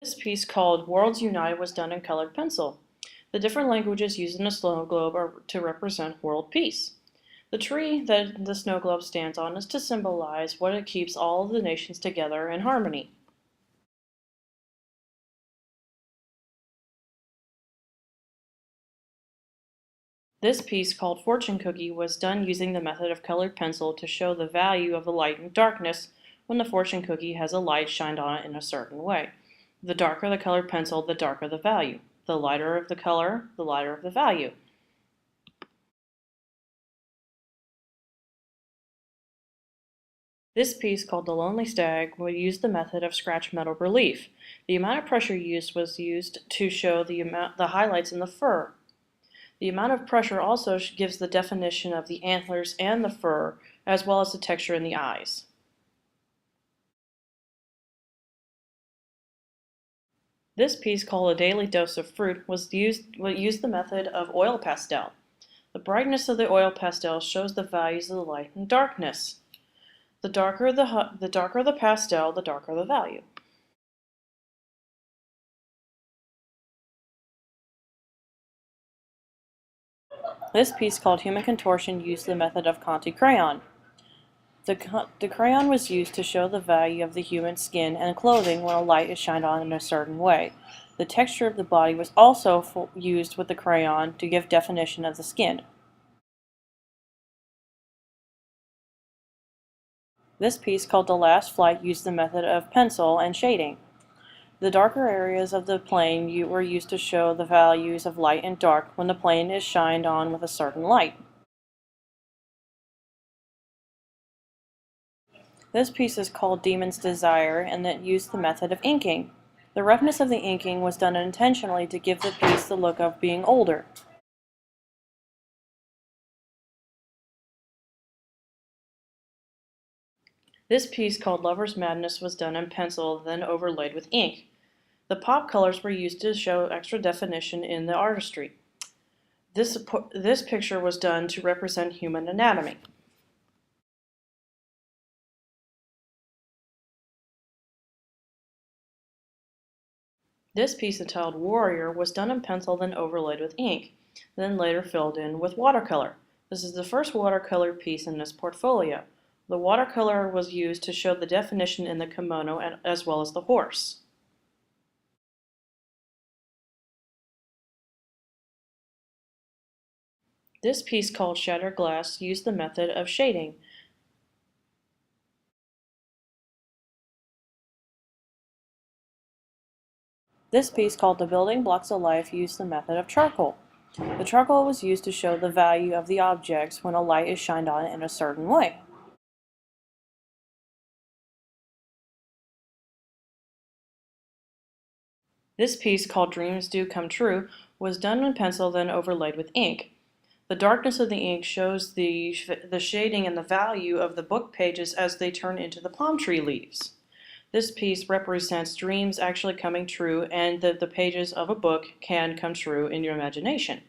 This piece called Worlds Unite was done in colored pencil. The different languages used in the snow globe are to represent world peace. The tree that the snow globe stands on is to symbolize what it keeps all of the nations together in harmony. This piece called Fortune Cookie was done using the method of colored pencil to show the value of the light and darkness when the fortune cookie has a light shined on it in a certain way. The darker the colored pencil, the darker the value. The lighter of the color, the lighter of the value. This piece, called The Lonely Stag, will use the method of scratch metal relief. The amount of pressure used was used to show the highlights in the fur. The amount of pressure also gives the definition of the antlers and the fur, as well as the texture in the eyes. This piece, called A Daily Dose of Fruit, used the method of oil pastel. The brightness of the oil pastel shows the values of the light and darkness. The darker the pastel, the darker the value. This piece, called Human Contortion, used the method of Conte crayon. The crayon was used to show the value of the human skin and clothing when a light is shined on in a certain way. The texture of the body was also used with the crayon to give definition of the skin. This piece, called The Last Flight, used the method of pencil and shading. The darker areas of the plane were used to show the values of light and dark when the plane is shined on with a certain light. This piece is called Demon's Desire, and it used the method of inking. The roughness of the inking was done intentionally to give the piece the look of being older. This piece, called Lover's Madness, was done in pencil, then overlaid with ink. The pop colors were used to show extra definition in the artistry. This picture was done to represent human anatomy. This piece, entitled Warrior, was done in pencil, then overlaid with ink, then later filled in with watercolor. This is the first watercolor piece in this portfolio. The watercolor was used to show the definition in the kimono as well as the horse. This piece, called Shattered Glass, used the method of shading. This piece, called The Building Blocks of Life, used the method of charcoal. The charcoal was used to show the value of the objects when a light is shined on it in a certain way. This piece, called Dreams Do Come True, was done in pencil, then overlaid with ink. The darkness of the ink shows the shading and the value of the book pages as they turn into the palm tree leaves. This piece represents dreams actually coming true, and that the pages of a book can come true in your imagination.